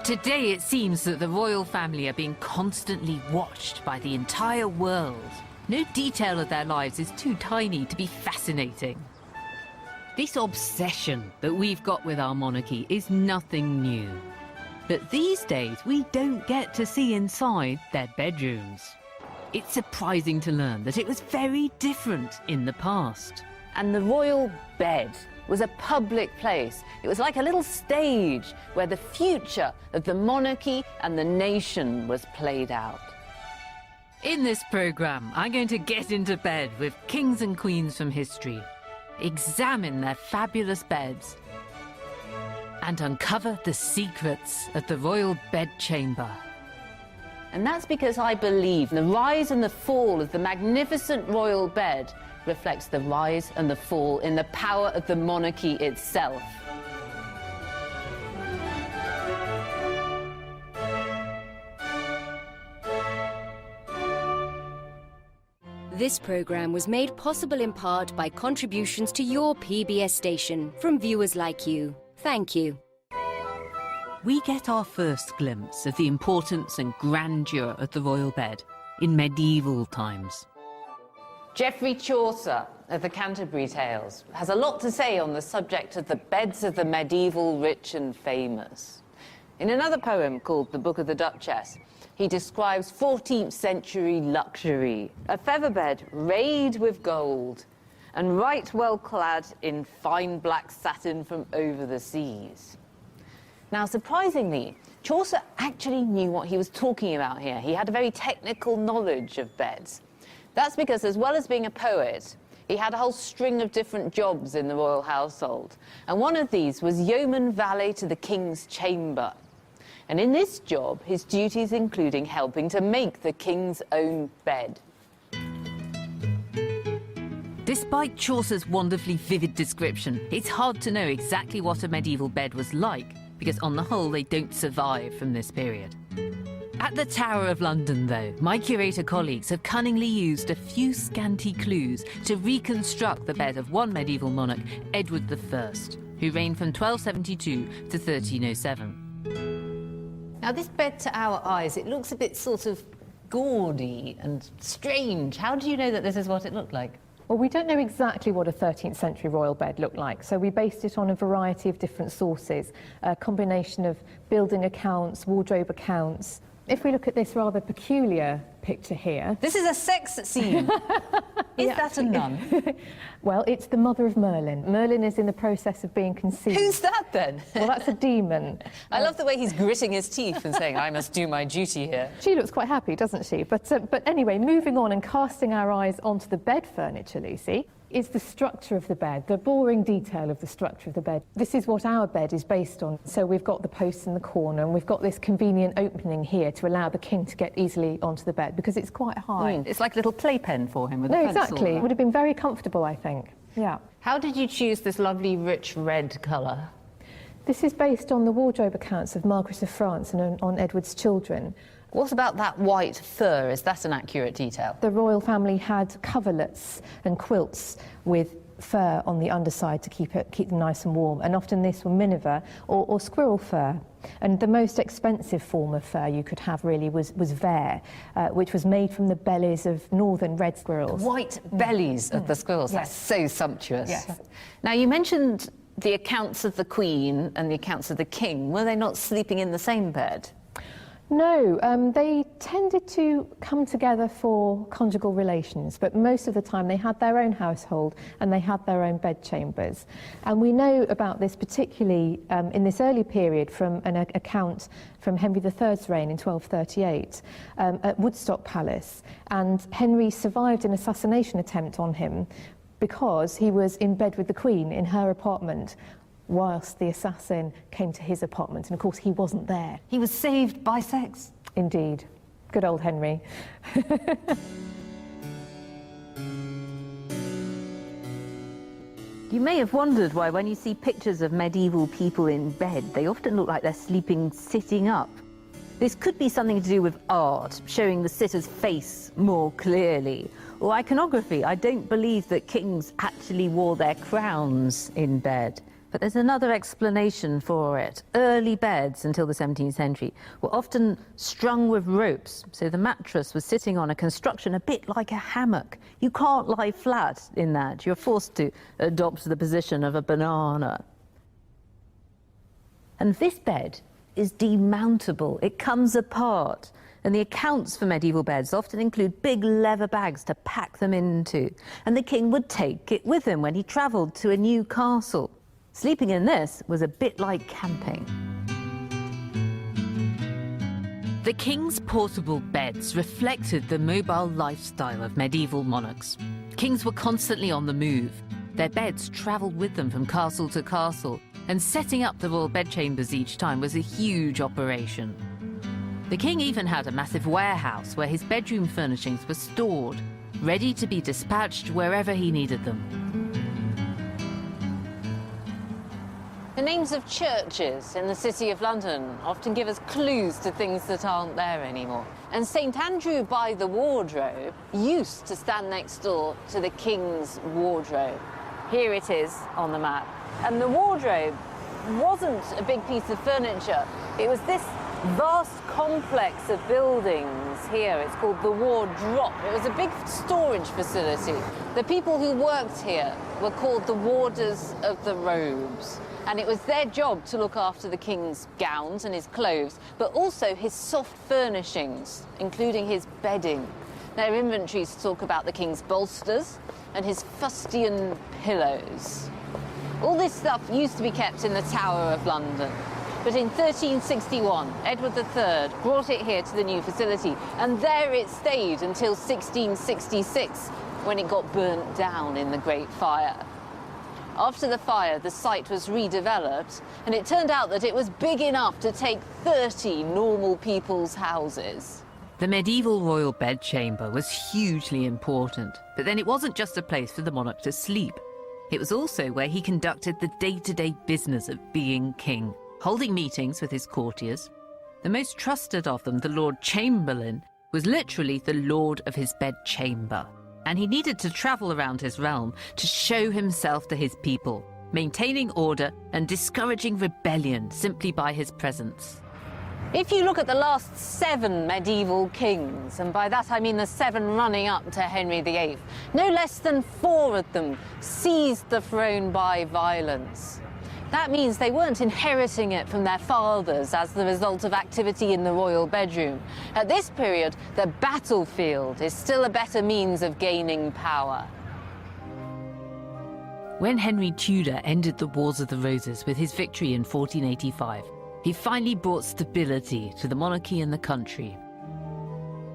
Today it seems that the royal family are being constantly watched by the entire world. No detail of their lives is too tiny to be fascinating. This obsession that we've got with our monarchy is nothing new. But these days we don't get to see inside their bedrooms. It's surprising to learn that it was very different in the past. And the royal bed was a public place. It was like a little stage where the future of the monarchy and the nation was played out. In this programme, I'm going to get into bed with kings and queens from history, examine their fabulous beds, and uncover the secrets of the Royal Bedchamber. And that's because I believe the rise and the fall of the magnificent royal bed reflects the rise and the fall in the power of the monarchy itself. This programme was made possible in part by contributions to your PBS station from viewers like you. Thank you. We get our first glimpse of the importance and grandeur of the royal bed in medieval times. Geoffrey Chaucer of the Canterbury Tales has a lot to say on the subject of the beds of the medieval rich and famous. In another poem called The Book of the Duchess, he describes 14th century luxury, a feather bed rayed with gold and right well clad in fine black satin from over the seas. Now, surprisingly, Chaucer actually knew what he was talking about here. He had a very technical knowledge of beds. That's because, as well as being a poet, he had a whole string of different jobs in the royal household. And one of these was yeoman valet to the king's chamber. And in this job, his duties including helping to make the king's own bed. Despite Chaucer's wonderfully vivid description, it's hard to know exactly what a medieval bed was like, because on the whole they don't survive from this period. At the Tower of London, though, my curator colleagues have cunningly used a few scanty clues to reconstruct the bed of one medieval monarch, Edward I, who reigned from 1272 to 1307. Now, this bed to our eyes, it looks a bit sort of gaudy and strange. How do you know that this is what it looked like? Well, we don't know exactly what a 13th century royal bed looked like, so we based it on a variety of different sources, a combination of building accounts, wardrobe accounts. If we look at this rather peculiar picture here... This is a sex scene. Is that a nun? Well, it's the mother of Merlin. Merlin is in the process of being conceived. Who's that, then? Well, that's a demon. I love the way he's gritting his teeth and saying, I must do my duty here. She looks quite happy, doesn't she? But anyway, moving on and casting our eyes onto the bed furniture, Lucy, is the structure of the bed, the boring detail of the structure of the bed. This is what our bed is based on. So we've got the posts in the corner, and we've got this convenient opening here to allow the king to get easily onto the bed, because it's quite high. It's like a little playpen for him with a pencil. Exactly. It would have been very comfortable, I think. Yeah. How did you choose this lovely, rich red colour? This is based on the wardrobe accounts of Margaret of France and on Edward's children. What about that white fur? Is that an accurate detail? The royal family had coverlets and quilts with fur on the underside to keep them nice and warm, and often this were miniver or squirrel fur. And the most expensive form of fur you could have really was vair, which was made from the bellies of northern red squirrels. The white bellies of the squirrels. Yes. That's so sumptuous. Yes. Now, you mentioned the accounts of the Queen and the accounts of the King. Were they not sleeping in the same bed? No, they tended to come together for conjugal relations, but most of the time they had their own household and they had their own bedchambers. And we know about this particularly in this early period from an account from Henry III's reign in 1238 at Woodstock Palace. And Henry survived an assassination attempt on him because he was in bed with the Queen in her apartment, whilst the assassin came to his apartment, and of course he wasn't there. He was saved by sex. Indeed. Good old Henry. You may have wondered why when you see pictures of medieval people in bed, they often look like they're sleeping sitting up. This could be something to do with art, showing the sitter's face more clearly, or iconography. I don't believe that kings actually wore their crowns in bed. But there's another explanation for it. Early beds, until the 17th century, were often strung with ropes, so the mattress was sitting on a construction a bit like a hammock. You can't lie flat in that. You're forced to adopt the position of a banana. And this bed is demountable. It comes apart. And the accounts for medieval beds often include big leather bags to pack them into. And the king would take it with him when he travelled to a new castle. Sleeping in this was a bit like camping. The king's portable beds reflected the mobile lifestyle of medieval monarchs. Kings were constantly on the move. Their beds travelled with them from castle to castle, and setting up the royal bedchambers each time was a huge operation. The king even had a massive warehouse where his bedroom furnishings were stored, ready to be dispatched wherever he needed them. The names of churches in the City of London often give us clues to things that aren't there anymore. And St Andrew by the Wardrobe used to stand next door to the King's wardrobe. Here it is on the map. And the wardrobe wasn't a big piece of furniture. It was this vast complex of buildings here. It's called the Wardrop. It was a big storage facility. The people who worked here were called the Warders of the Robes. And it was their job to look after the king's gowns and his clothes, but also his soft furnishings, including his bedding. Their inventories talk about the king's bolsters and his fustian pillows. All this stuff used to be kept in the Tower of London. But in 1361, Edward III brought it here to the new facility, and there it stayed until 1666, when it got burnt down in the Great Fire. After the fire, the site was redeveloped, and it turned out that it was big enough to take 30 normal people's houses. The medieval royal bedchamber was hugely important, but then it wasn't just a place for the monarch to sleep. It was also where he conducted the day-to-day business of being king, holding meetings with his courtiers. The most trusted of them, the Lord Chamberlain, was literally the lord of his bedchamber. And he needed to travel around his realm to show himself to his people, maintaining order and discouraging rebellion simply by his presence. If you look at the last 7 medieval kings, and by that I mean the 7 running up to Henry VIII, no less than 4 of them seized the throne by violence. That means they weren't inheriting it from their fathers as the result of activity in the royal bedroom. At this period, the battlefield is still a better means of gaining power. When Henry Tudor ended the Wars of the Roses with his victory in 1485, he finally brought stability to the monarchy and the country.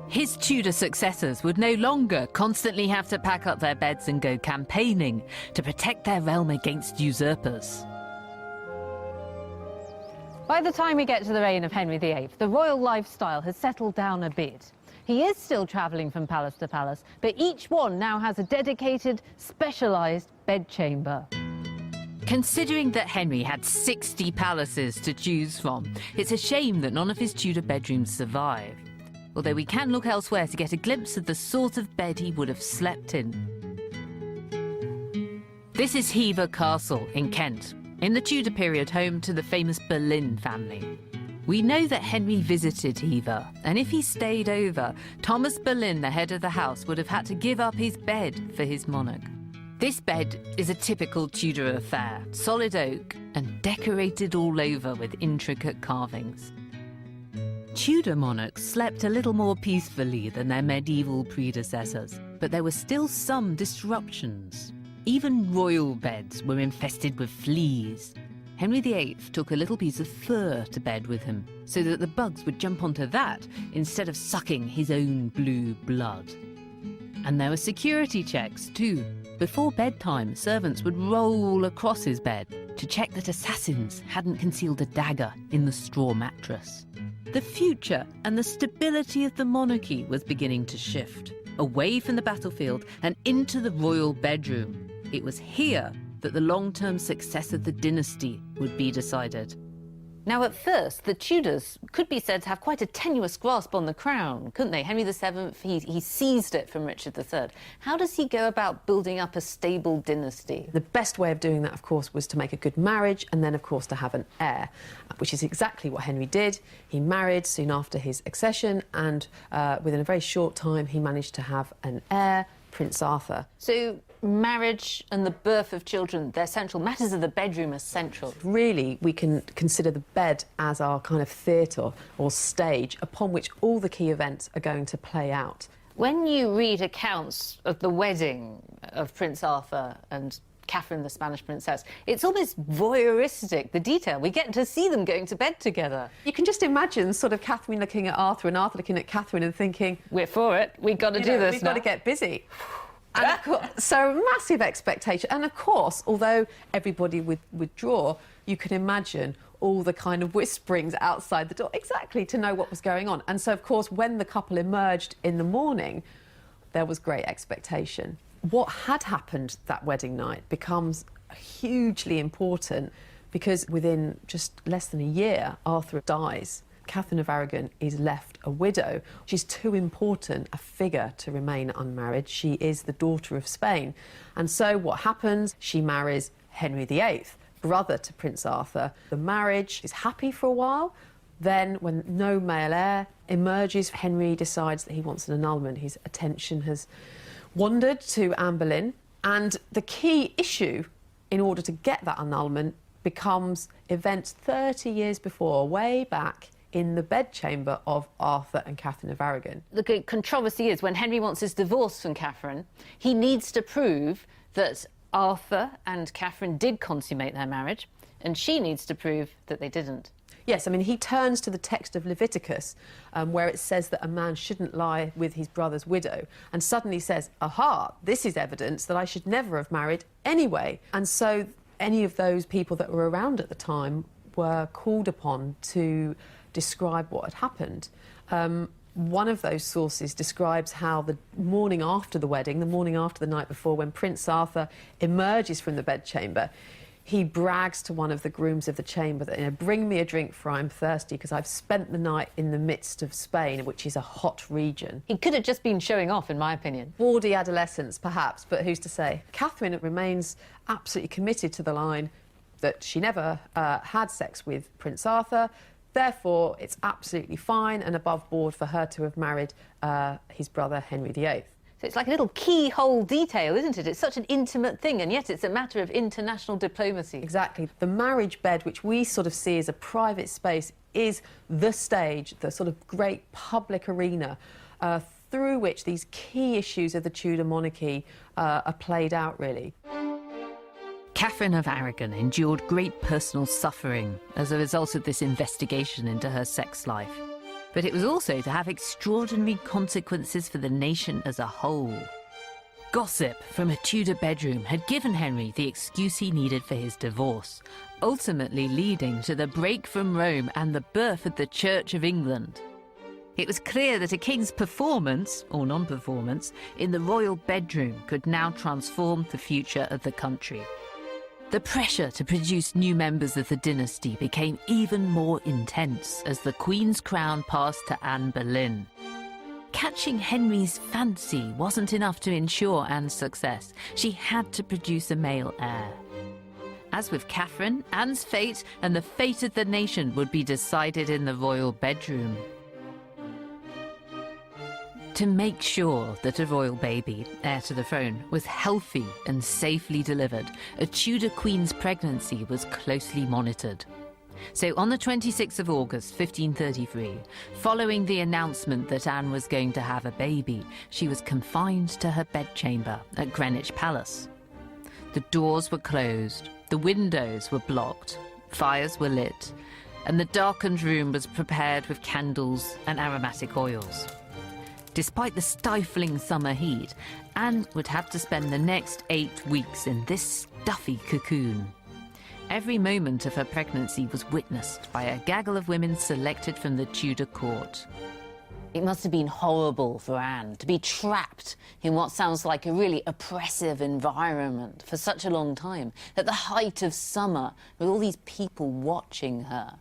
His Tudor successors would no longer constantly have to pack up their beds and go campaigning to protect their realm against usurpers. By the time we get to the reign of Henry VIII, the royal lifestyle has settled down a bit. He is still travelling from palace to palace, but each one now has a dedicated, specialised bedchamber. Considering that Henry had 60 palaces to choose from, it's a shame that none of his Tudor bedrooms survive. Although we can look elsewhere to get a glimpse of the sort of bed he would have slept in. This is Hever Castle in Kent, in the Tudor period home to the famous Boleyn family. We know that Henry visited Hever, and if he stayed over, Thomas Boleyn, the head of the house, would have had to give up his bed for his monarch. This bed is a typical Tudor affair, solid oak and decorated all over with intricate carvings. Tudor monarchs slept a little more peacefully than their medieval predecessors, but there were still some disruptions. Even royal beds were infested with fleas. Henry VIII took a little piece of fur to bed with him, so that the bugs would jump onto that instead of sucking his own blue blood. And there were security checks too. Before bedtime, servants would roll across his bed to check that assassins hadn't concealed a dagger in the straw mattress. The future and the stability of the monarchy was beginning to shift, away from the battlefield and into the royal bedroom. It was here that the long-term success of the dynasty would be decided. Now, at first, the Tudors could be said to have quite a tenuous grasp on the crown, couldn't they? Henry VII, he seized it from Richard III. How does he go about building up a stable dynasty? The best way of doing that, of course, was to make a good marriage and then, of course, to have an heir, which is exactly what Henry did. He married soon after his accession and within a very short time he managed to have an heir, Prince Arthur. So marriage and the birth of children, they're central. Matters of the bedroom are central. Really, we can consider the bed as our kind of theatre or stage upon which all the key events are going to play out. When you read accounts of the wedding of Prince Arthur and Catherine, the Spanish princess, it's almost voyeuristic, the detail. We get to see them going to bed together. You can just imagine sort of Catherine looking at Arthur and Arthur looking at Catherine and thinking, we're for it, we've got to do this we've now. got to get busy. And of course, so massive expectation. And of course, although everybody would withdraw, you can imagine all the kind of whisperings outside the door, exactly, to know what was going on. And so, of course, when the couple emerged in the morning, there was great expectation. What had happened that wedding night becomes hugely important because within just less than a year, Arthur dies. Catherine of Aragon is left a widow. She's too important a figure to remain unmarried. She is the daughter of Spain. And so what happens? She marries Henry VIII, brother to Prince Arthur. The marriage is happy for a while. Then, when no male heir emerges, Henry decides that he wants an annulment. His attention has wandered to Anne Boleyn, and the key issue in order to get that annulment becomes events 30 years before, way back in the bedchamber of Arthur and Catherine of Aragon. The controversy is when Henry wants his divorce from Catherine, he needs to prove that Arthur and Catherine did consummate their marriage, and she needs to prove that they didn't. Yes, I mean, he turns to the text of Leviticus, where it says that a man shouldn't lie with his brother's widow, and suddenly says, aha, this is evidence that I should never have married anyway. And so any of those people that were around at the time were called upon to describe what had happened. One of those sources describes how the morning after the wedding, the morning after the night before, when Prince Arthur emerges from the bedchamber, he brags to one of the grooms of the chamber that, you know, bring me a drink for I'm thirsty because I've spent the night in the midst of Spain, which is a hot region. He could have just been showing off, in my opinion. Bawdy adolescence, perhaps, but who's to say? Catherine remains absolutely committed to the line that she never had sex with Prince Arthur. Therefore, it's absolutely fine and above board for her to have married his brother Henry VIII. So it's like a little keyhole detail, isn't it? It's such an intimate thing, and yet it's a matter of international diplomacy. Exactly. The marriage bed, which we sort of see as a private space, is the stage, the sort of great public arena through which these key issues of the Tudor monarchy are played out, really. Catherine of Aragon endured great personal suffering as a result of this investigation into her sex life. But it was also to have extraordinary consequences for the nation as a whole. Gossip from a Tudor bedroom had given Henry the excuse he needed for his divorce, ultimately leading to the break from Rome and the birth of the Church of England. It was clear that a king's performance, or non-performance, in the royal bedroom could now transform the future of the country. The pressure to produce new members of the dynasty became even more intense as the Queen's crown passed to Anne Boleyn. Catching Henry's fancy wasn't enough to ensure Anne's success. She had to produce a male heir. As with Catherine, Anne's fate and the fate of the nation would be decided in the royal bedroom. To make sure that a royal baby, heir to the throne, was healthy and safely delivered, a Tudor queen's pregnancy was closely monitored. So on the 26th of August, 1533, following the announcement that Anne was going to have a baby, she was confined to her bedchamber at Greenwich Palace. The doors were closed, the windows were blocked, fires were lit, and the darkened room was prepared with candles and aromatic oils. Despite the stifling summer heat, Anne would have to spend the next 8 weeks in this stuffy cocoon. Every moment of her pregnancy was witnessed by a gaggle of women selected from the Tudor court. It must have been horrible for Anne to be trapped in what sounds like a really oppressive environment for such a long time, at the height of summer, with all these people watching her.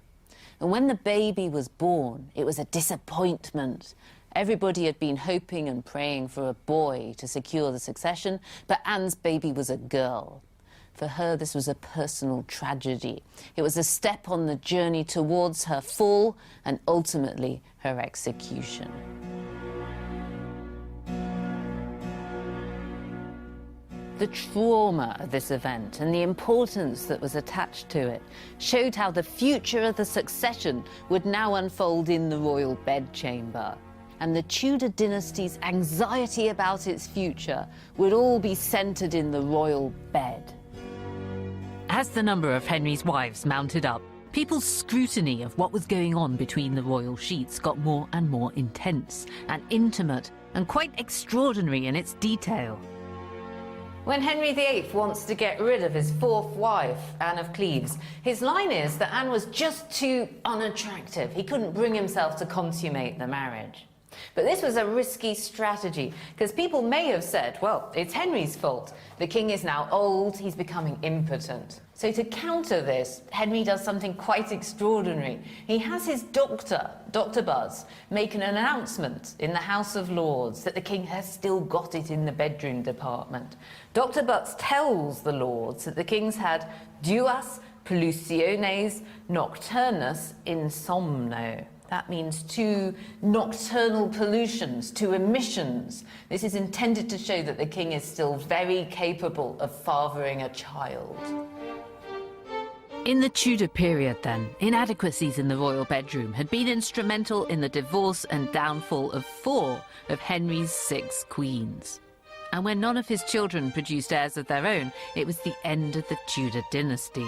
And when the baby was born, it was a disappointment. Everybody had been hoping and praying for a boy to secure the succession, but Anne's baby was a girl. For her, this was a personal tragedy. It was a step on the journey towards her fall and ultimately her execution. The trauma of this event and the importance that was attached to it showed how the future of the succession would now unfold in the royal bedchamber. And the Tudor dynasty's anxiety about its future would all be centred in the royal bed. As the number of Henry's wives mounted up, people's scrutiny of what was going on between the royal sheets got more and more intense and intimate and quite extraordinary in its detail. When Henry VIII wants to get rid of his fourth wife, Anne of Cleves, his line is that Anne was just too unattractive. He couldn't bring himself to consummate the marriage. But this was a risky strategy, because people may have said, well, it's Henry's fault. The king is now old, he's becoming impotent. So to counter this, Henry does something quite extraordinary. He has his doctor, Dr. Buzz, make an announcement in the House of Lords that the king has still got it in the bedroom department. Dr. Butts tells the Lords that the king's had duas pollutiones nocturnus insomno. That means 2 nocturnal pollutions, 2 emissions. This is intended to show that the king is still very capable of fathering a child. In the Tudor period, then, inadequacies in the royal bedroom had been instrumental in the divorce and downfall of 4 of Henry's 6 queens. And when none of his children produced heirs of their own, it was the end of the Tudor dynasty.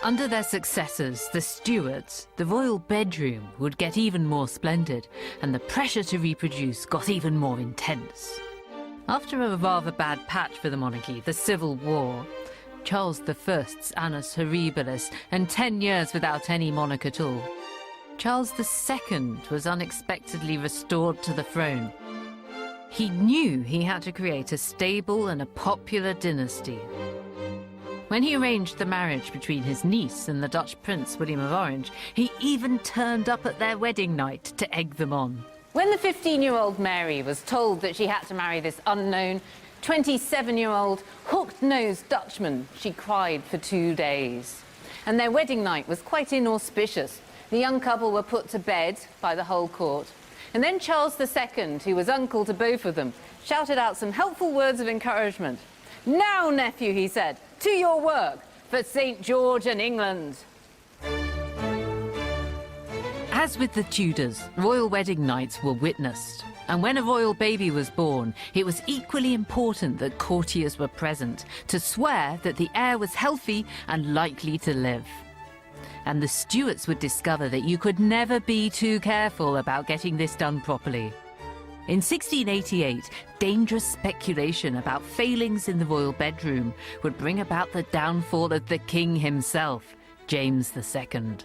Under their successors, the Stuarts, the royal bedroom would get even more splendid, and the pressure to reproduce got even more intense. After a rather bad patch for the monarchy, the Civil War, Charles I's annus horribilis, and 10 years without any monarch at all, Charles II was unexpectedly restored to the throne. He knew he had to create a stable and a popular dynasty. When he arranged the marriage between his niece and the Dutch Prince William of Orange, he even turned up at their wedding night to egg them on. When the 15-year-old Mary was told that she had to marry this unknown 27-year-old hooked-nosed Dutchman, she cried for 2 days. And their wedding night was quite inauspicious. The young couple were put to bed by the whole court. And then Charles II, who was uncle to both of them, shouted out some helpful words of encouragement. "Now, nephew," he said, "to your work for St. George and England." As with the Tudors, royal wedding nights were witnessed. And when a royal baby was born, it was equally important that courtiers were present to swear that the heir was healthy and likely to live. And the Stuarts would discover that you could never be too careful about getting this done properly. In 1688, dangerous speculation about failings in the royal bedroom would bring about the downfall of the king himself, James II.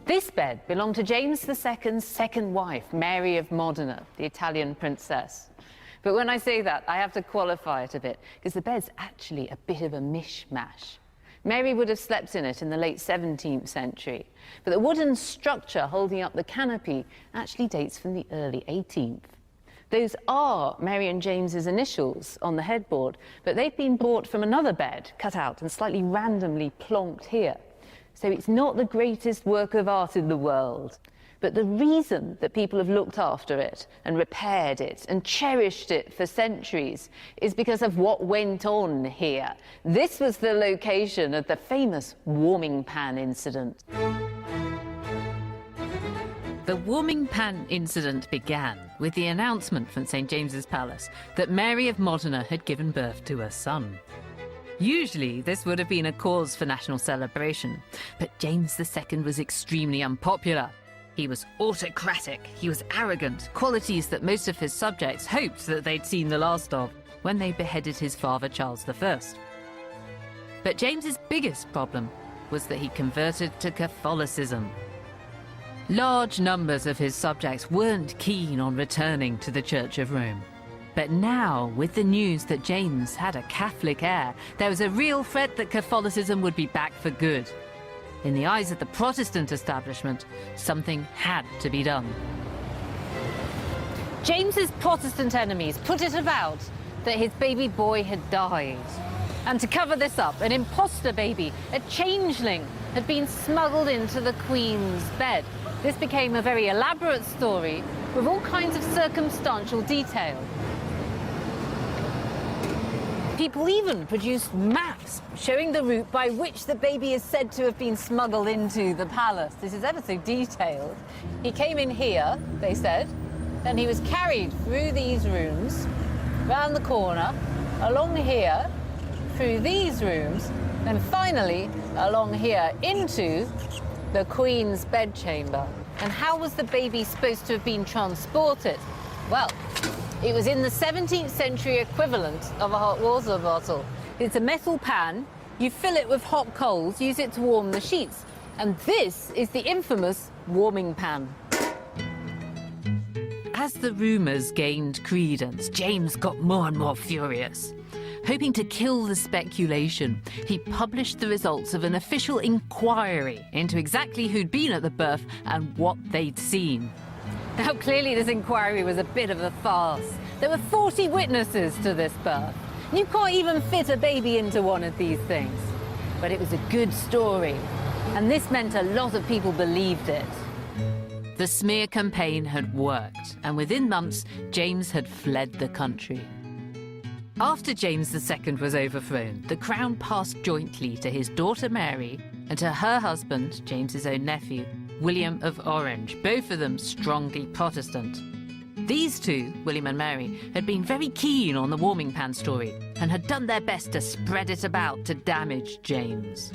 This bed belonged to James II's second wife, Mary of Modena, the Italian princess. But when I say that, I have to qualify it a bit, because the bed's actually a bit of a mishmash. Mary would have slept in it in the late 17th century, but the wooden structure holding up the canopy actually dates from the early 18th. Those are Mary and James's initials on the headboard, but they've been bought from another bed, cut out and slightly randomly plonked here. So it's not the greatest work of art in the world. But the reason that people have looked after it and repaired it and cherished it for centuries is because of what went on here. This was the location of the famous warming pan incident. The warming pan incident began with the announcement from St. James's Palace that Mary of Modena had given birth to a son. Usually, this would have been a cause for national celebration, but James II was extremely unpopular. He was autocratic, he was arrogant, qualities that most of his subjects hoped that they'd seen the last of when they beheaded his father Charles I. But James's biggest problem was that he converted to Catholicism. Large numbers of his subjects weren't keen on returning to the Church of Rome. But now, with the news that James had a Catholic heir, there was a real threat that Catholicism would be back for good. In the eyes of the Protestant establishment, something had to be done. James's Protestant enemies put it about that his baby boy had died. And to cover this up, an imposter baby, a changeling, had been smuggled into the Queen's bed. This became a very elaborate story with all kinds of circumstantial detail. People even produced maps showing the route by which the baby is said to have been smuggled into the palace. This is ever so detailed. He came in here, they said, then he was carried through these rooms, round the corner, along here, through these rooms, and finally along here into the Queen's bedchamber. And how was the baby supposed to have been transported? Well, it was in the 17th century equivalent of a hot water bottle. It's a metal pan, you fill it with hot coals, use it to warm the sheets. And this is the infamous warming pan. As the rumours gained credence, James got more and more furious. Hoping to kill the speculation, he published the results of an official inquiry into exactly who'd been at the birth and what they'd seen. Now, clearly this inquiry was a bit of a farce. There were 40 witnesses to this birth. You can't even fit a baby into one of these things. But it was a good story, and this meant a lot of people believed it. The smear campaign had worked, and within months, James had fled the country. After James II was overthrown, the crown passed jointly to his daughter Mary and to her husband, James's own nephew, William of Orange, both of them strongly Protestant. These two, William and Mary, had been very keen on the warming pan story and had done their best to spread it about to damage James.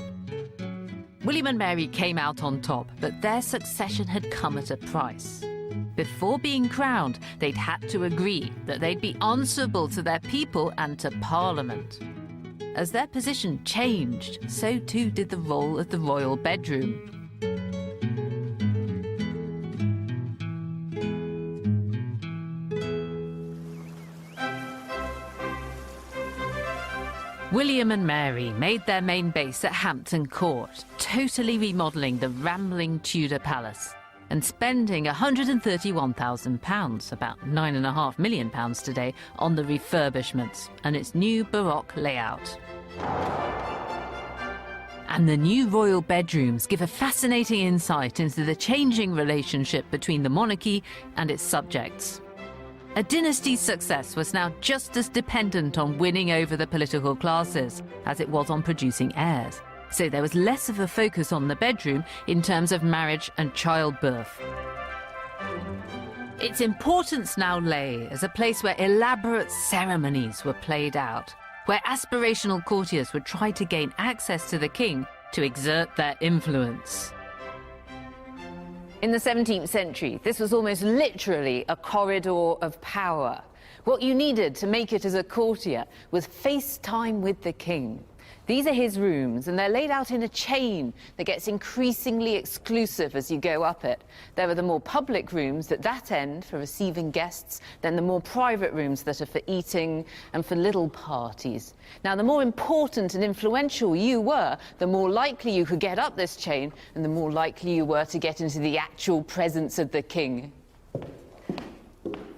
William and Mary came out on top, but their succession had come at a price. Before being crowned, they'd had to agree that they'd be answerable to their people and to Parliament. As their position changed, so too did the role of the royal bedroom. William and Mary made their main base at Hampton Court, totally remodelling the rambling Tudor palace and spending £131,000, about £9.5 million today, on the refurbishments and its new Baroque layout. And the new royal bedrooms give a fascinating insight into the changing relationship between the monarchy and its subjects. A dynasty's success was now just as dependent on winning over the political classes as it was on producing heirs. So there was less of a focus on the bedroom in terms of marriage and childbirth. Its importance now lay as a place where elaborate ceremonies were played out, where aspirational courtiers would try to gain access to the king to exert their influence. In the 17th century, this was almost literally a corridor of power. What you needed to make it as a courtier was face time with the king. These are his rooms, and they're laid out in a chain that gets increasingly exclusive as you go up it. There are the more public rooms at that end for receiving guests, then the more private rooms that are for eating and for little parties. Now, the more important and influential you were, the more likely you could get up this chain, and the more likely you were to get into the actual presence of the king.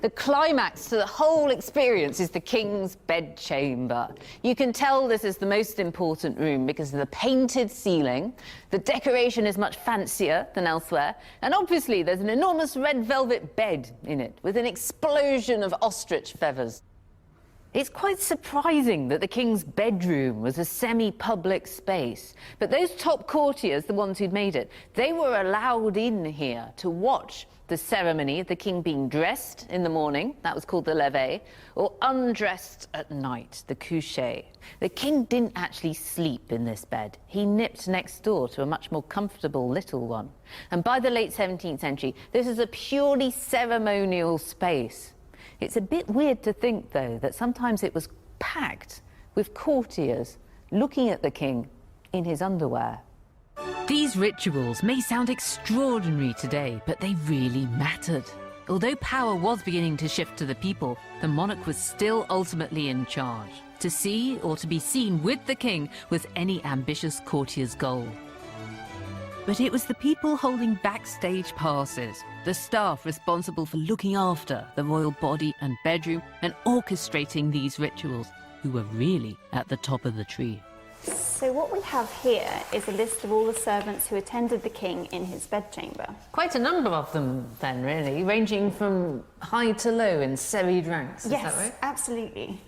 The climax to the whole experience is the king's bedchamber. You can tell this is the most important room because of the painted ceiling. The decoration is much fancier than elsewhere. And obviously there's an enormous red velvet bed in it with an explosion of ostrich feathers. It's quite surprising that the king's bedroom was a semi-public space. But those top courtiers, the ones who'd made it, they were allowed in here to watch the ceremony of the king being dressed in the morning, that was called the levee, or undressed at night, the coucher. The king didn't actually sleep in this bed. He nipped next door to a much more comfortable little one. And by the late 17th century, this is a purely ceremonial space. It's a bit weird to think, though, that sometimes it was packed with courtiers looking at the king in his underwear. These rituals may sound extraordinary today, but they really mattered. Although power was beginning to shift to the people, the monarch was still ultimately in charge. To see or to be seen with the king was any ambitious courtier's goal. But it was the people holding backstage passes, the staff responsible for looking after the royal body and bedroom and orchestrating these rituals, who were really at the top of the tree. So what we have here is a list of all the servants who attended the king in his bedchamber. Quite a number of them then, really, ranging from high to low in serried ranks, is that right? Absolutely.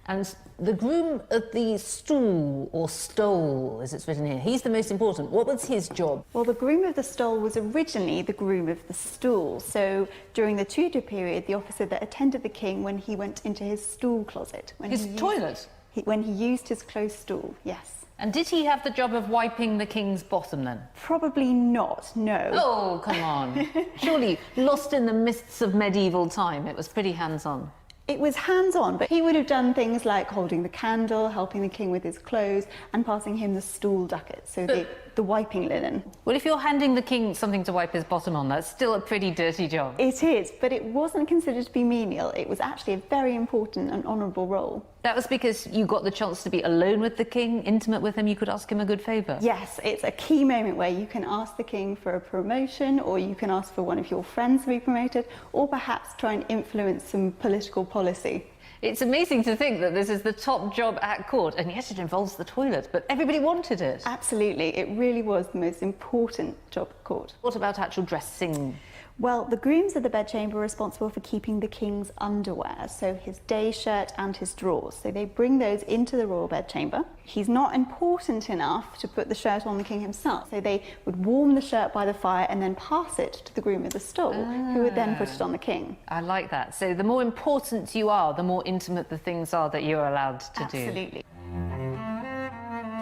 And the groom of the stool, or stole, as it's written here, he's the most important. What was his job? Well, the groom of the stole was originally the groom of the stool. So during the Tudor period, the officer that attended the king when he went into his stool closet. His toilet? When he used his closed stool, yes. And did he have the job of wiping the king's bottom then? Probably not, no. Oh, come on. Surely, lost in the mists of medieval time, it was pretty hands-on. It was hands-on, but he would have done things like holding the candle, helping the king with his clothes, and passing him the stool ducats, so the wiping linen. Well, if you're handing the king something to wipe his bottom on, that's still a pretty dirty job. It is, but it wasn't considered to be menial. It was actually a very important and honourable role. That was because you got the chance to be alone with the king, intimate with him, you could ask him a good favour. Yes, it's a key moment where you can ask the king for a promotion, or you can ask for one of your friends to be promoted, or perhaps try and influence some political policy. It's amazing to think that this is the top job at court, and yet it involves the toilet, but everybody wanted it. Absolutely, it really was the most important job at court. What about actual dressing? Well, the grooms of the bedchamber are responsible for keeping the king's underwear, so his day shirt and his drawers. So they bring those into the royal bedchamber. He's not important enough to put the shirt on the king himself, so they would warm the shirt by the fire and then pass it to the groom of the stole, who would then put it on the king. I like that. So the more important you are, the more intimate the things are that you're allowed to do. Absolutely.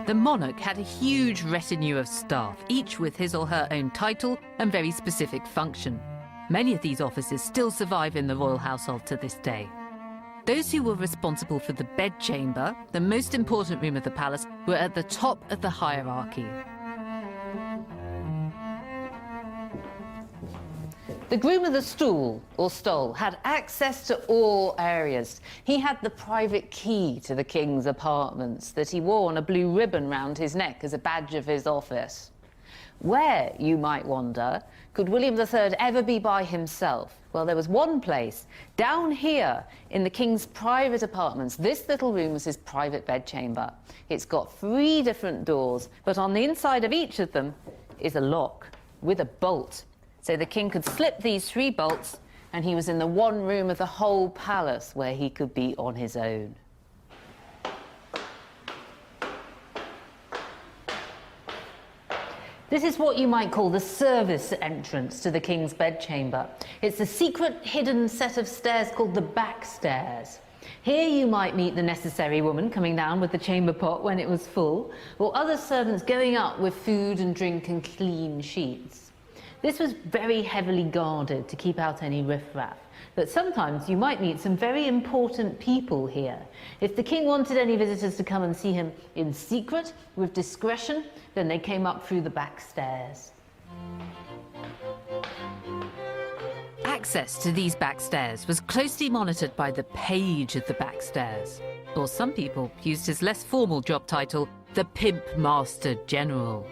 The monarch had a huge retinue of staff, each with his or her own title and very specific function. Many of these offices still survive in the royal household to this day. Those who were responsible for the bedchamber, the most important room of the palace, were at the top of the hierarchy. The groom of the stool, or stole, had access to all areas. He had the private key to the king's apartments that he wore on a blue ribbon round his neck as a badge of his office. Where, you might wonder, could William III ever be by himself? Well, there was one place, down here in the king's private apartments. This little room was his private bedchamber. It's got 3 different doors, but on the inside of each of them is a lock with a bolt. So the king could slip these 3 bolts, and he was in the one room of the whole palace where he could be on his own. This is what you might call the service entrance to the king's bedchamber. It's a secret, hidden set of stairs called the back stairs. Here you might meet the necessary woman coming down with the chamber pot when it was full, or other servants going up with food and drink and clean sheets. This was very heavily guarded to keep out any riffraff, but sometimes you might meet some very important people here. If the king wanted any visitors to come and see him in secret, with discretion, then they came up through the back stairs. Access to these back stairs was closely monitored by the page of the back stairs, or some people used his less formal job title, the Pimp Master General.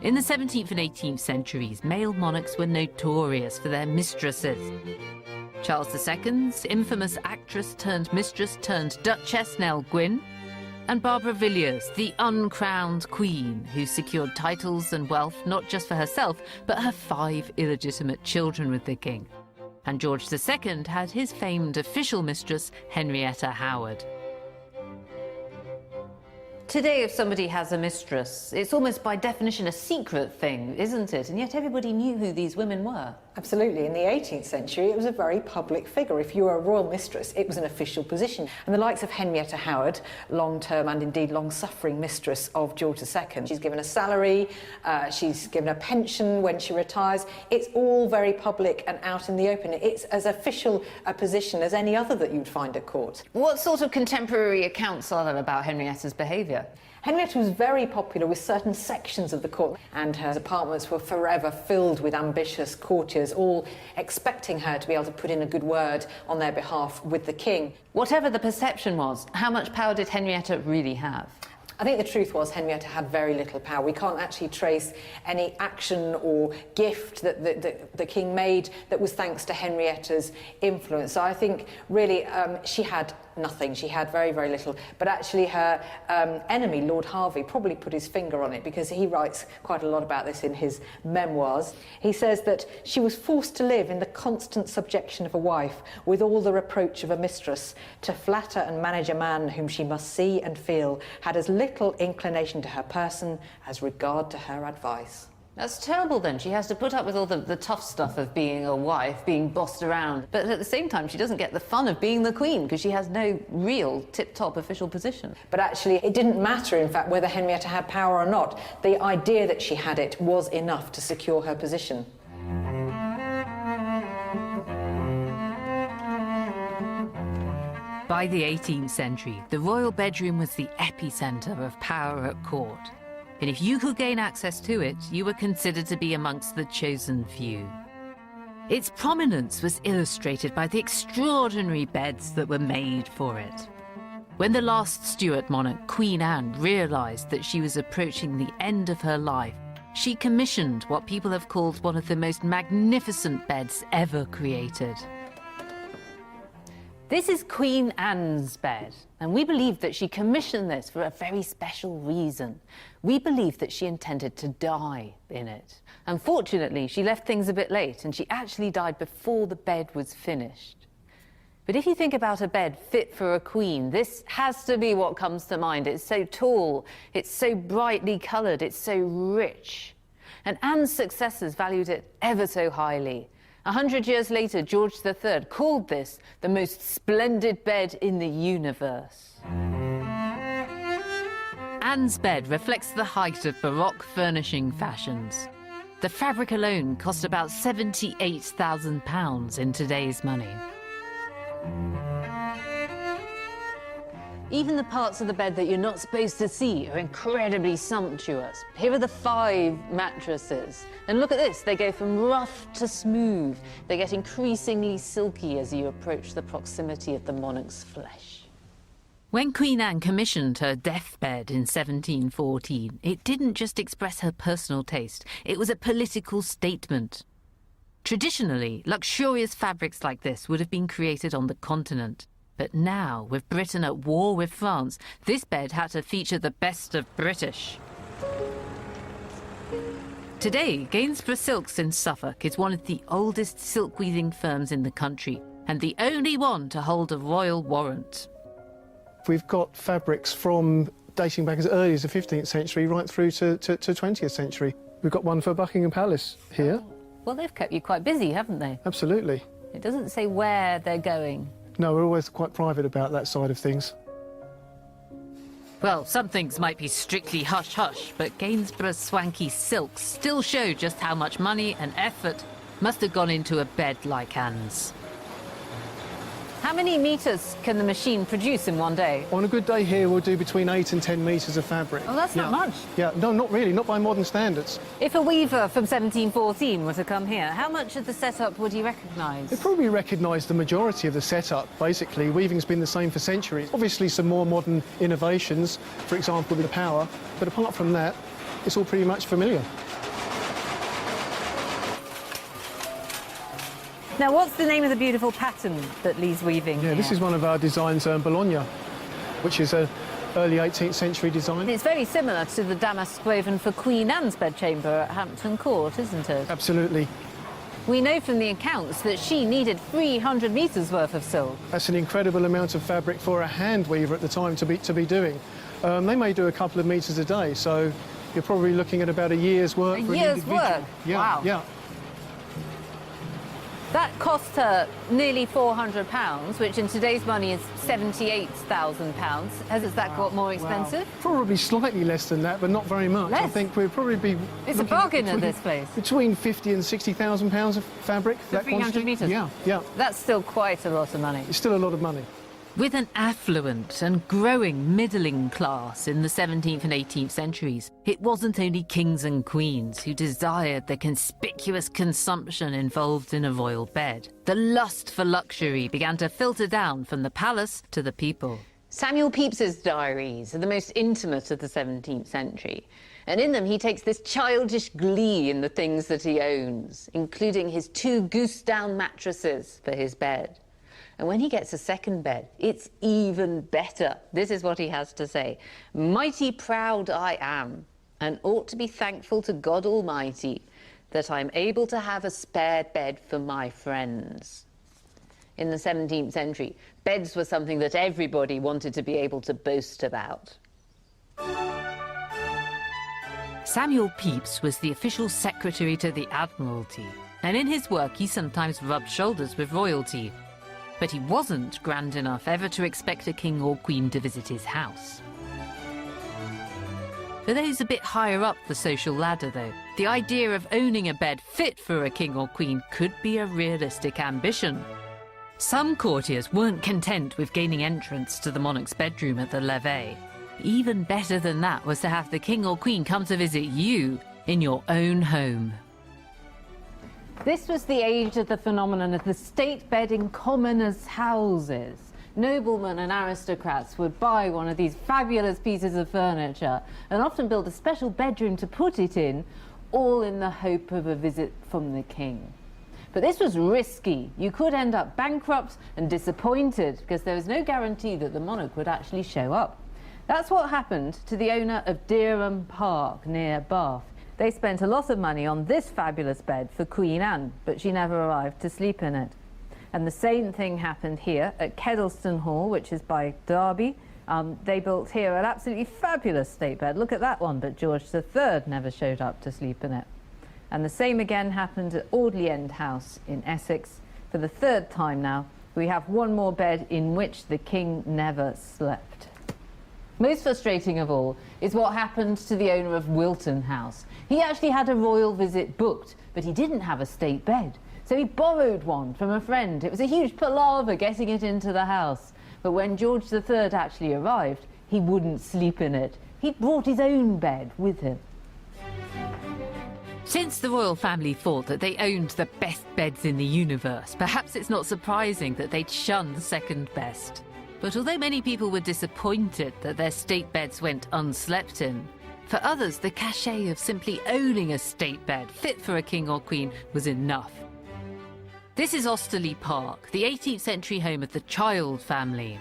In the 17th and 18th centuries, male monarchs were notorious for their mistresses. Charles II's infamous actress turned mistress turned Duchess Nell Gwyn, and Barbara Villiers, the uncrowned queen, who secured titles and wealth not just for herself, but her 5 illegitimate children with the king. And George II had his famed official mistress, Henrietta Howard. Today, if somebody has a mistress, it's almost by definition a secret thing, isn't it? And yet everybody knew who these women were. Absolutely. In the 18th century, it was a very public figure. If you were a royal mistress, it was an official position. And the likes of Henrietta Howard, long-term and indeed long-suffering mistress of George II, she's given a salary, she's given a pension when she retires. It's all very public and out in the open. It's as official a position as any other that you'd find at court. What sort of contemporary accounts are there about Henrietta's behaviour? Henrietta was very popular with certain sections of the court, and her apartments were forever filled with ambitious courtiers, all expecting her to be able to put in a good word on their behalf with the king. Whatever the perception was, how much power did Henrietta really have? I think the truth was Henrietta had very little power. We can't actually trace any action or gift that the king made that was thanks to Henrietta's influence. So I think really she had nothing. She had very, very little. But actually her enemy, Lord Hervey, probably put his finger on it, because he writes quite a lot about this in his memoirs. He says that she was forced to live in the constant subjection of a wife, with all the reproach of a mistress, to flatter and manage a man whom she must see and feel had as little inclination to her person as regard to her advice. That's terrible then. She has to put up with all the tough stuff of being a wife, being bossed around. But at the same time, she doesn't get the fun of being the queen, because she has no real tip-top official position. But actually, it didn't matter, in fact, whether Henrietta had power or not. The idea that she had it was enough to secure her position. By the 18th century, the royal bedroom was the epicenter of power at court. And if you could gain access to it, you were considered to be amongst the chosen few. Its prominence was illustrated by the extraordinary beds that were made for it. When the last Stuart monarch, Queen Anne, realised that she was approaching the end of her life, she commissioned what people have called one of the most magnificent beds ever created. This is Queen Anne's bed, and we believe that she commissioned this for a very special reason. We believe that she intended to die in it. Unfortunately, she left things a bit late, and she actually died before the bed was finished. But if you think about a bed fit for a queen, this has to be what comes to mind. It's so tall, it's so brightly coloured, it's so rich. And Anne's successors valued it ever so highly. 100 years later, George III called this the most splendid bed in the universe. Anne's bed reflects the height of Baroque furnishing fashions. The fabric alone cost about £78,000 in today's money. Even the parts of the bed that you're not supposed to see are incredibly sumptuous. Here are the 5 mattresses. And look at this, they go from rough to smooth. They get increasingly silky as you approach the proximity of the monarch's flesh. When Queen Anne commissioned her deathbed in 1714, it didn't just express her personal taste, it was a political statement. Traditionally, luxurious fabrics like this would have been created on the continent. But now, with Britain at war with France, this bed had to feature the best of British. Today, Gainsborough Silks in Suffolk is one of the oldest silk weaving firms in the country, and the only one to hold a royal warrant. We've got fabrics from dating back as early as the 15th century right through to 20th century. We've got one for Buckingham Palace here. Well, they've kept you quite busy, haven't they? Absolutely. It doesn't say where they're going. No, we're always quite private about that side of things. Well, some things might be strictly hush-hush, but Gainsborough's swanky silks still show just how much money and effort must have gone into a bed like Anne's. How many metres can the machine produce in one day? On a good day here, we'll do between 8 and 10 metres of fabric. Oh, that's not much. Yeah, no, not really, not by modern standards. If a weaver from 1714 were to come here, how much of the setup would he recognise? They probably recognise the majority of the setup, basically. Weaving's been the same for centuries. Obviously some more modern innovations, for example, with the power, but apart from that, it's all pretty much familiar. Now, what's the name of the beautiful pattern that Lee's weaving here? This is one of our designs, Bologna, which is an early 18th century design. It's very similar to the damask woven for Queen Anne's bedchamber at Hampton Court, isn't it? Absolutely. We know from the accounts that she needed 300 metres worth of silk. That's an incredible amount of fabric for a hand weaver at the time to be doing. They may do a couple of metres a day, so you're probably looking at about a year's work. A year's work? Yeah, wow. Yeah. That cost her nearly £400, which in today's money is £78,000. Has that got more expensive? Wow. Probably slightly less than that, but not very much. Less? I think we'd probably be... It's a bargain at this place. Between £50,000 and £60,000 of fabric. For 300 metres? Yeah, yeah. That's still quite a lot of money. It's still a lot of money. With an affluent and growing middling class in the 17th and 18th centuries, it wasn't only kings and queens who desired the conspicuous consumption involved in a royal bed. The lust for luxury began to filter down from the palace to the people. Samuel Pepys's diaries are the most intimate of the 17th century, and in them he takes this childish glee in the things that he owns, including his 2 goose-down mattresses for his bed. And when he gets a second bed, it's even better. This is what he has to say. "Mighty proud I am, and ought to be thankful to God Almighty that I'm able to have a spare bed for my friends." In the 17th century, beds were something that everybody wanted to be able to boast about. Samuel Pepys was the official secretary to the Admiralty, and in his work he sometimes rubbed shoulders with royalty. But he wasn't grand enough ever to expect a king or queen to visit his house. For those a bit higher up the social ladder, though, the idea of owning a bed fit for a king or queen could be a realistic ambition. Some courtiers weren't content with gaining entrance to the monarch's bedroom at the levee. Even better than that was to have the king or queen come to visit you in your own home. This was the age of the phenomenon of the state bed in commoners' houses. Noblemen and aristocrats would buy one of these fabulous pieces of furniture and often build a special bedroom to put it in, all in the hope of a visit from the king. But this was risky. You could end up bankrupt and disappointed because there was no guarantee that the monarch would actually show up. That's what happened to the owner of Dereham Park near Bath. They spent a lot of money on this fabulous bed for Queen Anne, but she never arrived to sleep in it. And the same thing happened here at Kedleston Hall, which is by Derby. They built here an absolutely fabulous state bed. Look at that one, but George III never showed up to sleep in it. And the same again happened at Audley End House in Essex. For the 3rd time now, we have one more bed in which the king never slept. Most frustrating of all is what happened to the owner of Wilton House. He actually had a royal visit booked, but he didn't have a state bed. So he borrowed one from a friend. It was a huge palaver getting it into the house. But when George III actually arrived, he wouldn't sleep in it. He'd brought his own bed with him. Since the royal family thought that they owned the best beds in the universe, perhaps it's not surprising that they'd shun second best. But although many people were disappointed that their state beds went unslept in, for others the cachet of simply owning a state bed fit for a king or queen was enough. This is Osterley Park, the 18th century home of the Child family.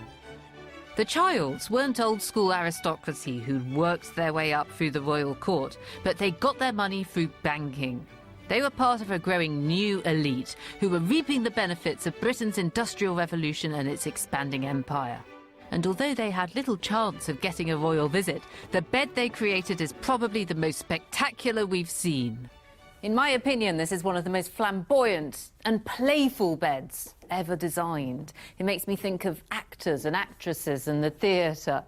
The Childs weren't old-school aristocracy who'd worked their way up through the royal court, but they got their money through banking. They were part of a growing new elite who were reaping the benefits of Britain's Industrial Revolution and its expanding empire. And although they had little chance of getting a royal visit, the bed they created is probably the most spectacular we've seen. In my opinion, this is one of the most flamboyant and playful beds ever designed. It makes me think of actors and actresses and the theatre.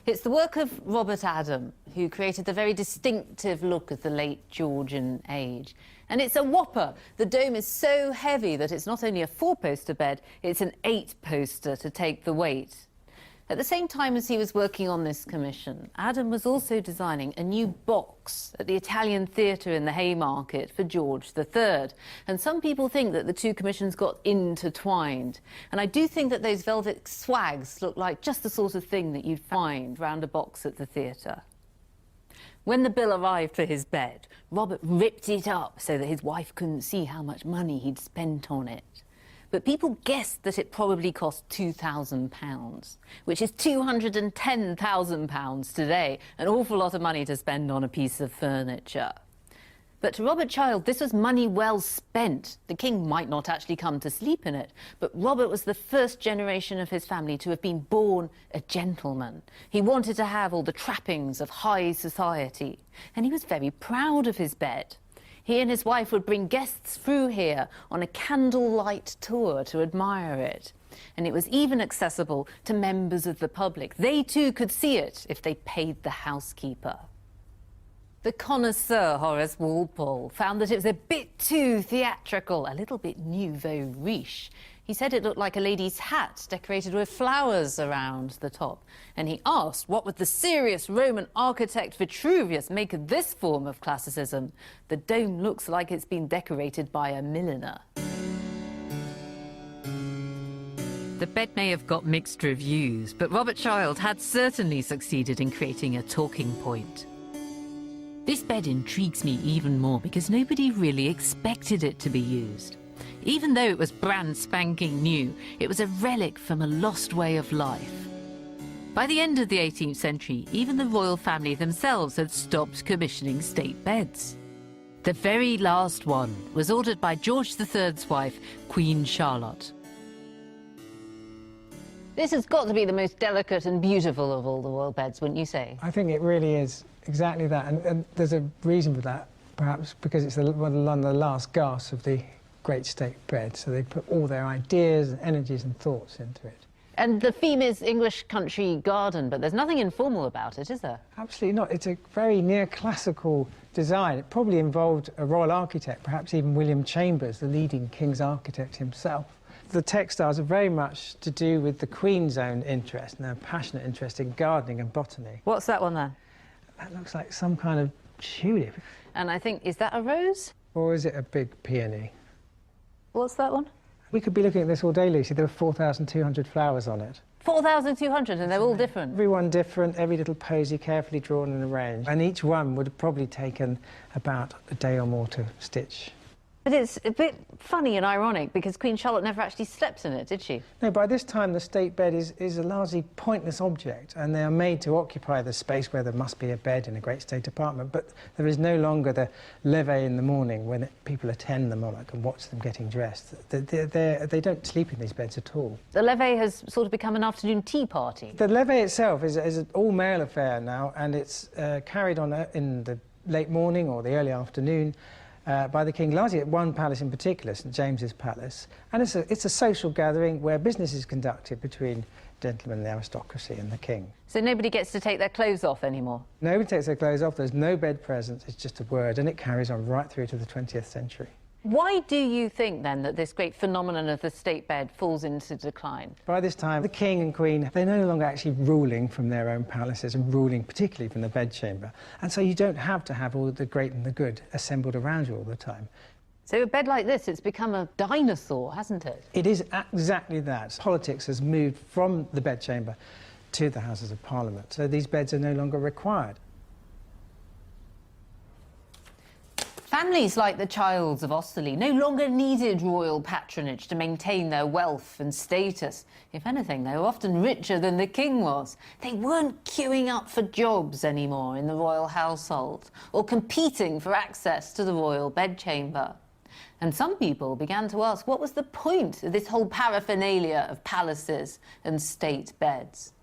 It's the work of Robert Adam, who created the very distinctive look of the late Georgian age. And it's a whopper. The dome is so heavy that it's not only a 4-poster bed, it's an 8-poster to take the weight. At the same time as he was working on this commission, Adam was also designing a new box at the Italian Theatre in the Haymarket for George III. And some people think that the two commissions got intertwined. And I do think that those velvet swags look like just the sort of thing that you'd find round a box at the theatre. When the bill arrived for his bed, Robert ripped it up so that his wife couldn't see how much money he'd spent on it. But people guessed that it probably cost £2,000, which is £210,000 today, an awful lot of money to spend on a piece of furniture. But to Robert Child, this was money well spent. The king might not actually come to sleep in it, but Robert was the first generation of his family to have been born a gentleman. He wanted to have all the trappings of high society, and he was very proud of his bed. He and his wife would bring guests through here on a candlelight tour to admire it. And it was even accessible to members of the public. They too could see it if they paid the housekeeper. The connoisseur Horace Walpole found that it was a bit too theatrical, a little bit nouveau riche. He said it looked like a lady's hat decorated with flowers around the top. And he asked, what would the serious Roman architect Vitruvius make of this form of classicism? The dome looks like it's been decorated by a milliner. The bed may have got mixed reviews, but Robert Child had certainly succeeded in creating a talking point. This bed intrigues me even more because nobody really expected it to be used. Even though it was brand spanking new, it was a relic from a lost way of life. By the end of the 18th century, even the royal family themselves had stopped commissioning state beds. The very last one was ordered by George III's wife, Queen Charlotte. This has got to be the most delicate and beautiful of all the royal beds, wouldn't you say? I think it really is exactly that, and there's a reason for that, perhaps because it's one of the last gasps of the great state bed, so they put all their ideas and energies and thoughts into it. And the theme is English country garden, but there's nothing informal about it, is there? Absolutely not. It's a very neoclassical design. It probably involved a royal architect, perhaps even William Chambers, the leading king's architect himself. The textiles are very much to do with the Queen's own interest and her passionate interest in gardening and botany. What's that one there? That looks like some kind of tulip. And I think, is that a rose? Or is it a big peony? What's that one? We could be looking at this all day, Lucy. There are 4,200 flowers on it. 4,200, and they're all different? Everyone different, every little posy carefully drawn and arranged. And each one would have probably taken about a day or more to stitch. But it's a bit funny and ironic because Queen Charlotte never actually slept in it, did she? No, by this time the state bed is a largely pointless object, and they are made to occupy the space where there must be a bed in a great state apartment, but there is no longer the levee in the morning when people attend the monarch and watch them getting dressed. They don't sleep in these beds at all. The levee has sort of become an afternoon tea party. The levee itself is an all-male affair now, and it's carried on in the late morning or the early afternoon by the king, largely at one palace in particular, St James's Palace. And it's a social gathering where business is conducted between gentlemen, the aristocracy and the king. So nobody gets to take their clothes off anymore? Nobody takes their clothes off, there's no bed present, it's just a word, and it carries on right through to the 20th century. Why do you think, then, that this great phenomenon of the state bed falls into decline? By this time, the king and queen, they're no longer actually ruling from their own palaces and ruling particularly from the bedchamber. And so you don't have to have all the great and the good assembled around you all the time. So a bed like this, it's become a dinosaur, hasn't it? It is exactly that. Politics has moved from the bedchamber to the Houses of Parliament, so these beds are no longer required. Families like the Childs of Worsley no longer needed royal patronage to maintain their wealth and status. If anything, they were often richer than the king was. They weren't queuing up for jobs anymore in the royal household or competing for access to the royal bedchamber. And some people began to ask what was the point of this whole paraphernalia of palaces and state beds.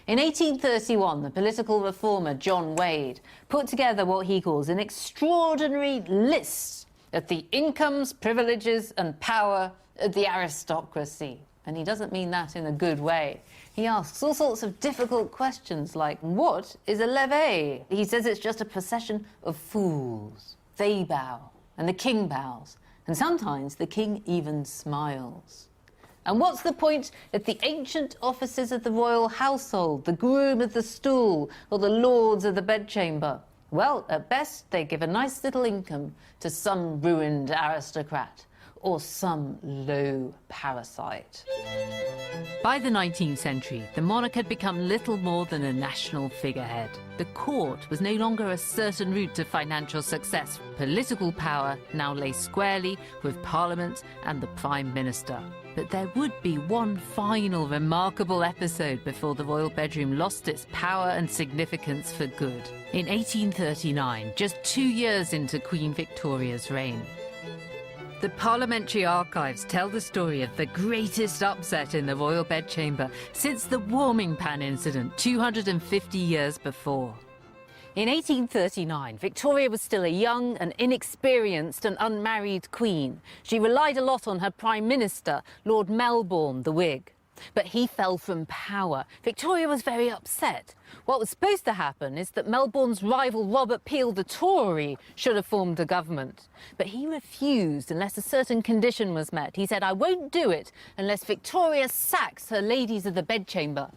In 1831, the political reformer John Wade put together what he calls an extraordinary list of the incomes, privileges and power of the aristocracy. And he doesn't mean that in a good way. He asks all sorts of difficult questions like, what is a levee? He says it's just a procession of fools. They bow, and the king bows, and sometimes the king even smiles. And what's the point of the ancient offices of the royal household, the groom of the stool, or the lords of the bedchamber? Well, at best, they give a nice little income to some ruined aristocrat or some low parasite. By the 19th century, the monarch had become little more than a national figurehead. The court was no longer a certain route to financial success. Political power now lay squarely with Parliament and the Prime Minister. But there would be one final remarkable episode before the royal bedroom lost its power and significance for good. In 1839, just 2 years into Queen Victoria's reign. The parliamentary archives tell the story of the greatest upset in the royal bedchamber since the warming pan incident 250 years before. In 1839, Victoria was still a young and inexperienced and unmarried queen. She relied a lot on her Prime Minister, Lord Melbourne, the Whig. But he fell from power. Victoria was very upset. What was supposed to happen is that Melbourne's rival Robert Peel, the Tory, should have formed a government. But he refused unless a certain condition was met. He said, I won't do it unless Victoria sacks her ladies of the bedchamber.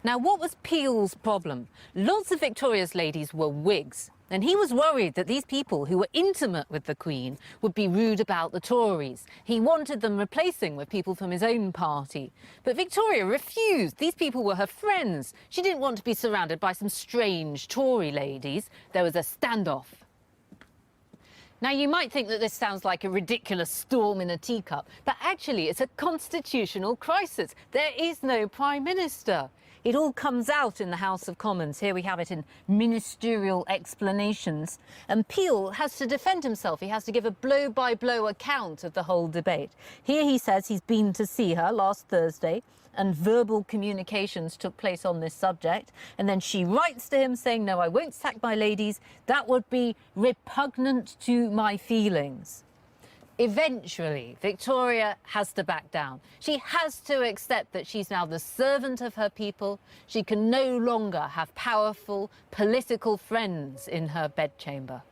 Now, what was Peel's problem? Lots of Victoria's ladies were Whigs. And he was worried that these people who were intimate with the Queen would be rude about the Tories. He wanted them replacing with people from his own party. But Victoria refused. These people were her friends. She didn't want to be surrounded by some strange Tory ladies. There was a standoff. Now, you might think that this sounds like a ridiculous storm in a teacup, but actually it's a constitutional crisis. There is no Prime Minister. It all comes out in the House of Commons. Here we have it in ministerial explanations. And Peel has to defend himself. He has to give a blow-by-blow account of the whole debate. Here he says he's been to see her last Thursday and verbal communications took place on this subject. And then she writes to him saying, no, I won't sack my ladies. That would be repugnant to my feelings. Eventually, Victoria has to back down. She has to accept that she's now the servant of her people. She can no longer have powerful political friends in her bedchamber.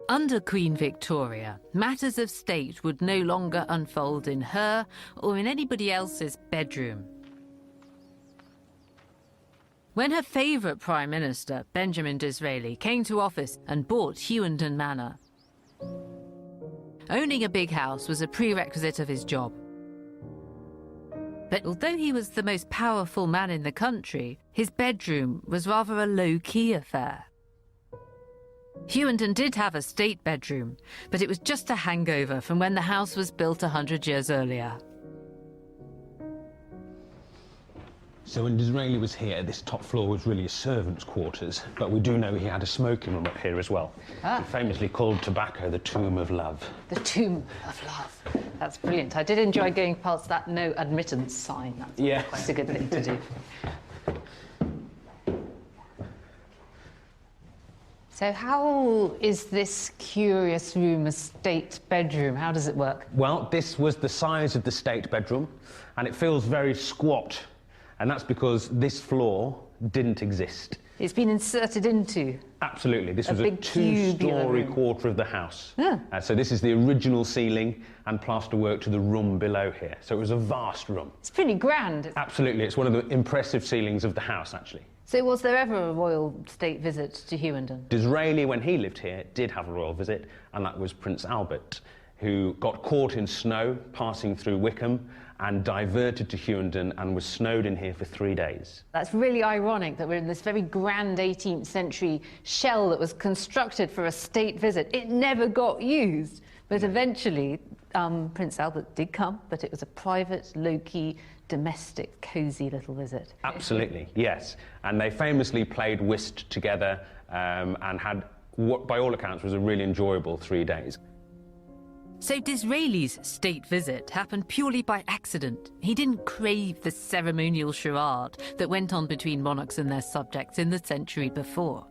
Under Queen Victoria, matters of state would no longer unfold in her or in anybody else's bedroom. When her favourite Prime Minister, Benjamin Disraeli, came to office and bought Hughenden Manor, owning a big house was a prerequisite of his job. But although he was the most powerful man in the country, his bedroom was rather a low-key affair. Hughenden did have a state bedroom, but it was just a hangover from when the house was built 100 years earlier. So when Disraeli was here, this top floor was really his servants' quarters, but we do know he had a smoking room up here as well. He famously called tobacco the tomb of love. The tomb of love. That's brilliant. I did enjoy going past that no admittance sign. That's quite a good thing to do. So how is this curious room a state bedroom? How does it work? Well, this was the size of the state bedroom, and it feels very squat. And that's because this floor didn't exist. It's been inserted into? Absolutely. This was a two-storey quarter of the house. Yeah. So this is the original ceiling and plasterwork to the room below here. So it was a vast room. It's pretty grand. Absolutely. It's one of the impressive ceilings of the house, actually. So was there ever a royal state visit to Hughenden? Disraeli, when he lived here, did have a royal visit, and that was Prince Albert, who got caught in snow passing through Wickham and diverted to Hughenden and was snowed in here for 3 days. That's really ironic that we're in this very grand 18th century shell that was constructed for a state visit. It never got used, but eventually Prince Albert did come, but it was a private, low-key, domestic, cosy little visit. Absolutely, yes. And they famously played whist together and had what, by all accounts, was a really enjoyable 3 days. So Disraeli's state visit happened purely by accident. He didn't crave the ceremonial charade that went on between monarchs and their subjects in the century before.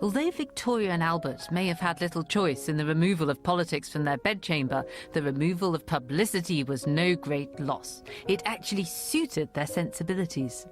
Although Victoria and Albert may have had little choice in the removal of politics from their bedchamber, the removal of publicity was no great loss. It actually suited their sensibilities.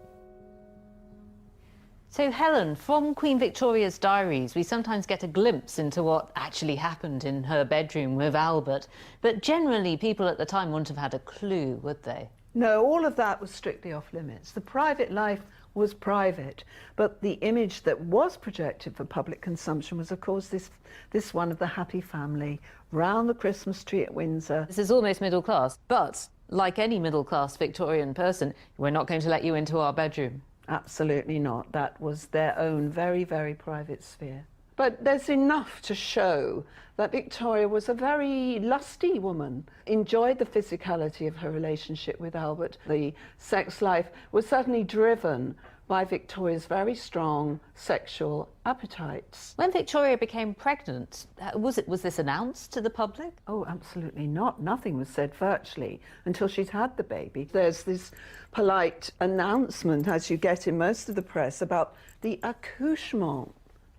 So, Helen, from Queen Victoria's diaries, we sometimes get a glimpse into what actually happened in her bedroom with Albert, but generally people at the time wouldn't have had a clue, would they? No, all of that was strictly off limits. The private life was private, but the image that was projected for public consumption was, of course, this one of the happy family round the Christmas tree at Windsor. This is almost middle class, but like any middle class Victorian person, we're not going to let you into our bedroom. Absolutely not. That was their own very, very private sphere. But there's enough to show that Victoria was a very lusty woman, enjoyed the physicality of her relationship with Albert. The sex life was certainly driven by Victoria's very strong sexual appetites. When Victoria became pregnant, was this announced to the public? Oh, absolutely not. Nothing was said virtually until she'd had the baby. There's this polite announcement, as you get in most of the press, about the accouchement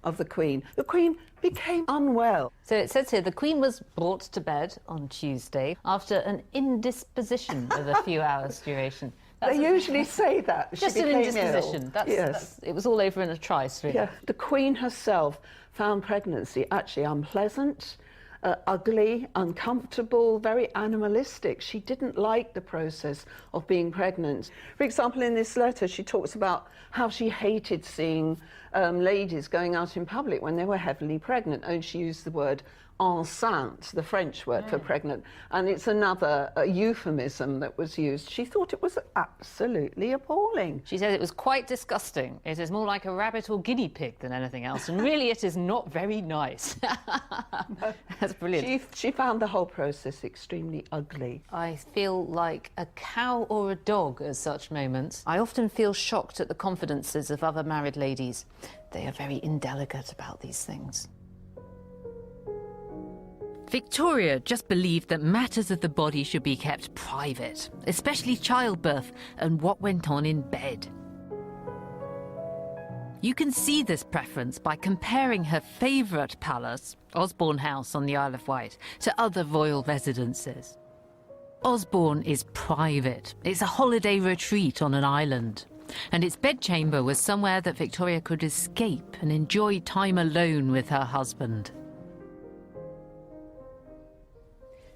of the Queen. The Queen became unwell. So it says here, the Queen was brought to bed on Tuesday after an indisposition of a few hours' duration. They usually say that. Just she an became indisposition. Ill. Yes. It was all over in a trice, really. Yeah. The Queen herself found pregnancy actually unpleasant, ugly, uncomfortable, very animalistic. She didn't like the process of being pregnant. For example, in this letter, she talks about how she hated seeing ladies going out in public when they were heavily pregnant. And she used the word enceinte, the French word for pregnant, and it's another euphemism that was used. She thought it was absolutely appalling. She said it was quite disgusting. It is more like a rabbit or guinea pig than anything else, and really it is not very nice. That's brilliant. She found the whole process extremely ugly. I feel like a cow or a dog at such moments. I often feel shocked at the confidences of other married ladies. They are very indelicate about these things. Victoria just believed that matters of the body should be kept private, especially childbirth and what went on in bed. You can see this preference by comparing her favourite palace, Osborne House on the Isle of Wight, to other royal residences. Osborne is private. It's a holiday retreat on an island. And its bedchamber was somewhere that Victoria could escape and enjoy time alone with her husband.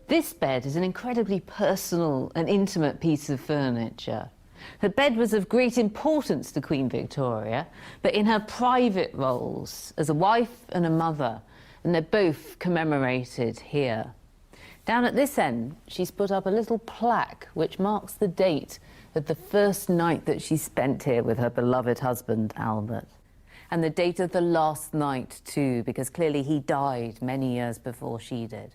This bed is an incredibly personal and intimate piece of furniture. Her bed was of great importance to Queen Victoria, but in her private roles as a wife and a mother, and they're both commemorated here. Down at this end, she's put up a little plaque which marks the date of the first night that she spent here with her beloved husband, Albert. And the date of the last night, too, because clearly he died many years before she did.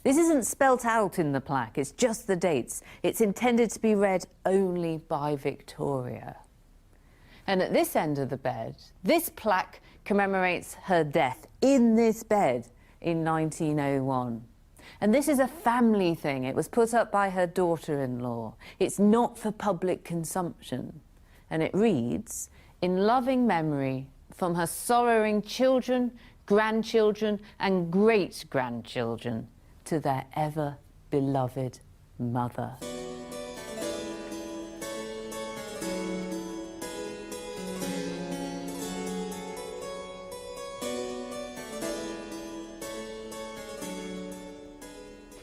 This isn't spelt out in the plaque, it's just the dates. It's intended to be read only by Victoria. And at this end of the bed, this plaque commemorates her death in this bed in 1901. And this is a family thing. It was put up by her daughter-in-law. It's not for public consumption. And it reads, "In loving memory from her sorrowing children, grandchildren, and great-grandchildren, to their ever-beloved mother."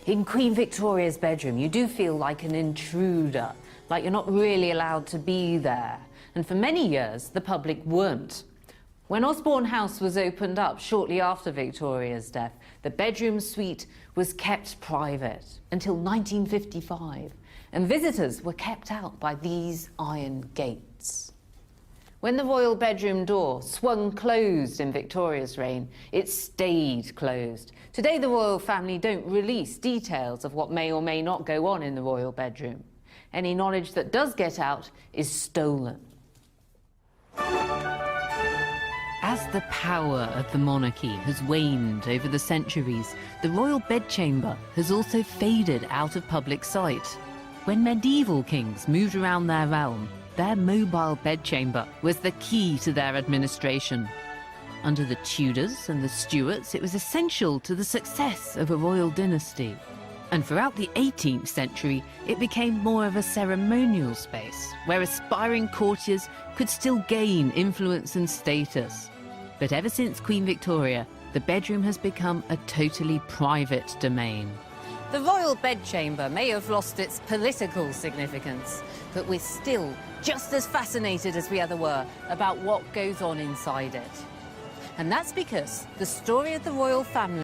In Queen Victoria's bedroom, you do feel like an intruder, like you're not really allowed to be there. And for many years, the public weren't. When Osborne House was opened up shortly after Victoria's death, the bedroom suite was kept private until 1955, and visitors were kept out by these iron gates. When the royal bedroom door swung closed in Victoria's reign, it stayed closed. Today, the royal family don't release details of what may or may not go on in the royal bedroom. Any knowledge that does get out is stolen. As the power of the monarchy has waned over the centuries, the royal bedchamber has also faded out of public sight. When medieval kings moved around their realm, their mobile bedchamber was the key to their administration. Under the Tudors and the Stuarts, it was essential to the success of a royal dynasty. And throughout the 18th century, it became more of a ceremonial space, where aspiring courtiers could still gain influence and status. But ever since Queen Victoria, the bedroom has become a totally private domain. The royal bedchamber may have lost its political significance, but we're still just as fascinated as we ever were about what goes on inside it. And that's because the story of the royal family